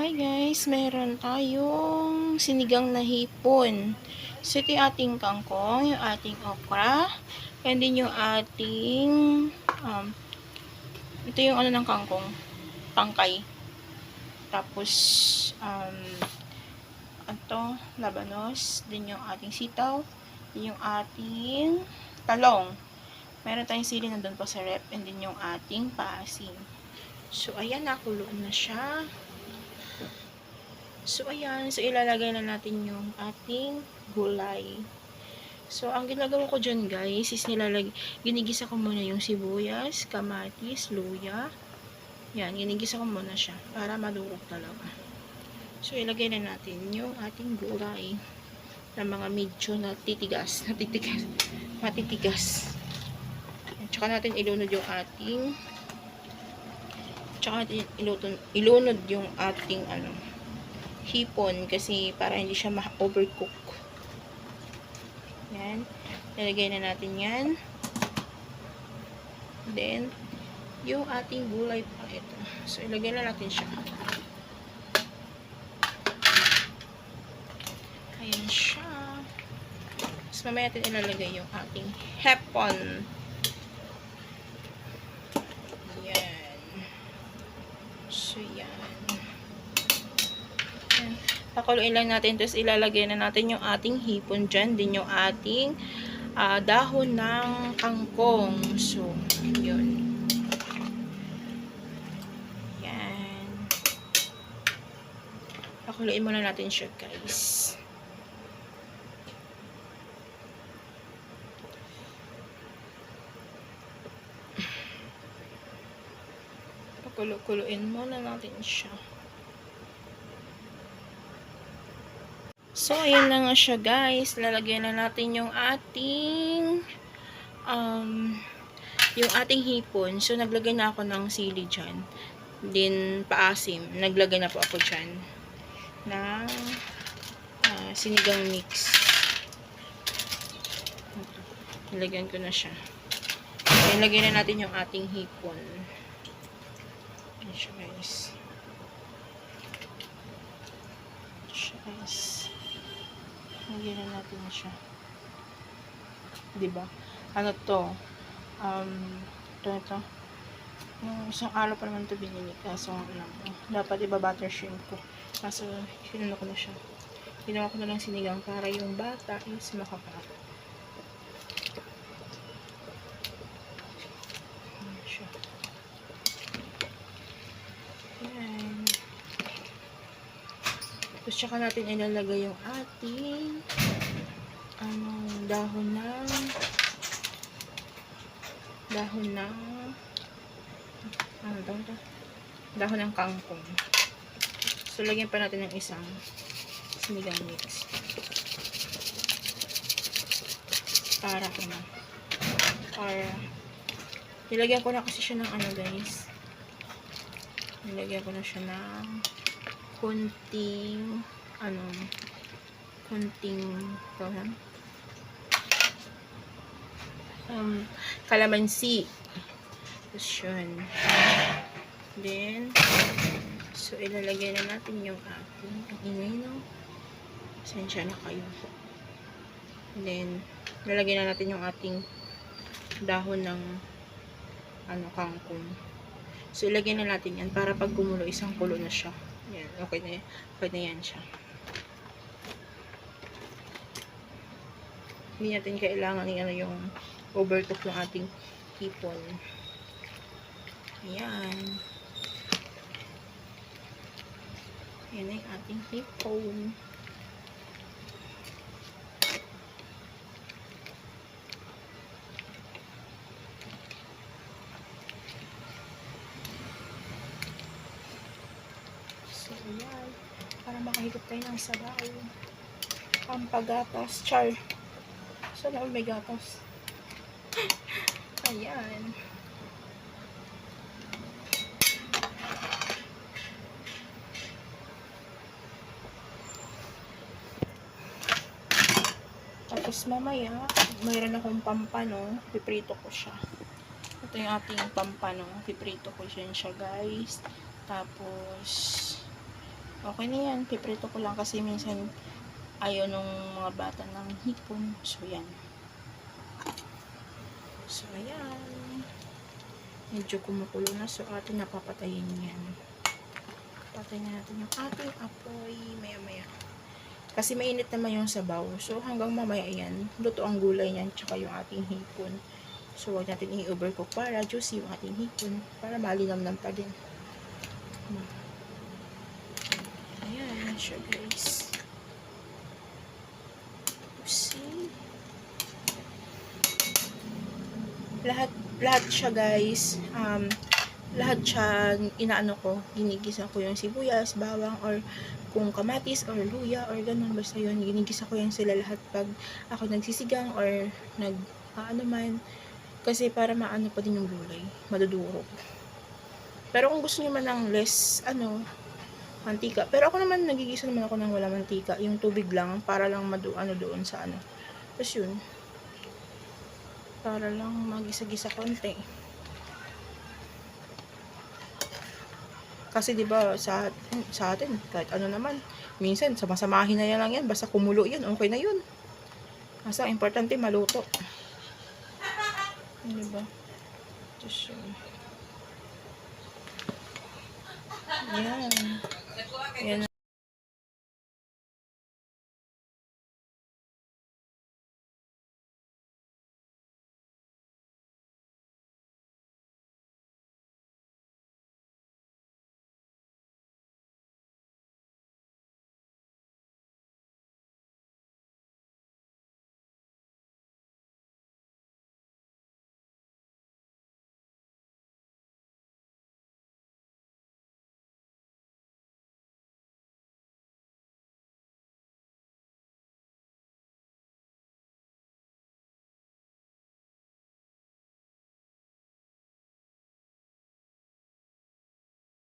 Hi guys, meron tayong sinigang na hipon. So ito yung ating kangkong, yung ating okra, and din yung ating ito yung ano ng kangkong, tangkay. Tapos labanos, din yung ating sitaw, din yung ating talong. Meron tayong sili nandun pa sa rep, and din yung ating paasim. So ayan, nakuloan na siya. So, ayan. So, ilalagay na natin yung ating gulay. So, ang ginagawa ko dyan, guys, is ginigisa ko muna yung sibuyas, kamatis, luya. Yan, ginigisa ko muna siya para madurog talaga. So, ilagay na natin yung ating gulay na mga medyo matitigas. Tsaka natin ilunod yung ating ilunod yung ating hipon kasi para hindi siya ma-overcook. Yan. Nilagay na natin yan. Then, yung ating gulay pa ito. So, ilagay na natin siya. Ayan siya. Tapos, mamaya natin ilalagay yung ating hepon. Yan. So, yan. Pakuluin lang natin, tapos ilalagay na natin yung ating hipon dyan, din yung ating dahon ng kangkong. So, yun. Yan. Pakuluin muna natin siya, guys. Pakuluin muna natin siya. So, ayan na nga siya, guys. Lalagyan na natin yung ating hipon. So, naglagay na ako ng sili dyan. Din, paasim. Naglagay na po ako dyan ng sinigang mix. Nilagyan ko na siya. Nilagay na natin yung ating hipon. Ayan siya, guys. Lagyan na natin siya. Diba? Ano to? Ito. Yung isang araw pa naman ito binili. Kaso, dapat iba-butter shrimp ko. Kaso, sinano ko na siya. Ginawa ko na lang sinigang para yung bata is makakain. Ayan siya. Ayan. Tapos, tsaka natin ilalagay yung ating dahon ng kangkong. So, lagyan pa natin ng isang sinigang mix. Para nilagyan ko na kasi siya ng guys. Nilagyan ko na siya ng konting kalamansi. Tapos yun. Then, so, ilalagay na natin yung ating ingay, no? Pasensya na kayo. Then, ilalagay na natin yung ating dahon ng kangkong. So, ilagay na natin yan para pag gumulo, isang kulo na siya. Yan, okay na yan siya. Hindi natin kailangan yung overcook ng ating hipon. Ayan. Ayan na yung ating hipon. So, ayan. Para makahigop tayo ng sabaw. Pampagatas. Char. So, na may gatas. Ayan. Tapos mamaya, mayroon akong pampano, piprito ko siya. Ito yung ating pampano, piprito ko siya guys. Tapos, Okay na yan. Piprito ko lang kasi minsan ayaw nung mga bata ng hipon. So, yan. So, ayan. Medyo kumukulo na. So, atin napapatayin yan. Patayin na natin yung ating apoy. Maya-maya. Kasi mainit naman yung sabaw. So, hanggang mamaya yan, luto ang gulay niyan, tsaka yung ating hipon. So, huwag natin i-overcook para juicy yung ating hipon. Para malinamnam pa din. Ayan siya, guys. See? Lahat siya, guys. Lahat siya, inaano ko, ginigisa ko yung sibuyas, bawang, or kung kamatis, or luya, or ganun, basta yun, ginigisa ko yan sila lahat pag ako nagsisigang, or ano man, kasi para maano pa din yung gulay, madudurog. Pero kung gusto nyo man ng less, mantika, pero ako naman, nagigisa naman ako ng wala mantika, yung tubig lang, para lang doon sa tapos yun, para lang magisa-gisa konti. Kasi 'di ba sa atin kahit ano naman, minsan sama-samahin na lang yan, basta kumulo yan, okay na yun. Basta importante maluto. 'Di ba? Just yan. Yan.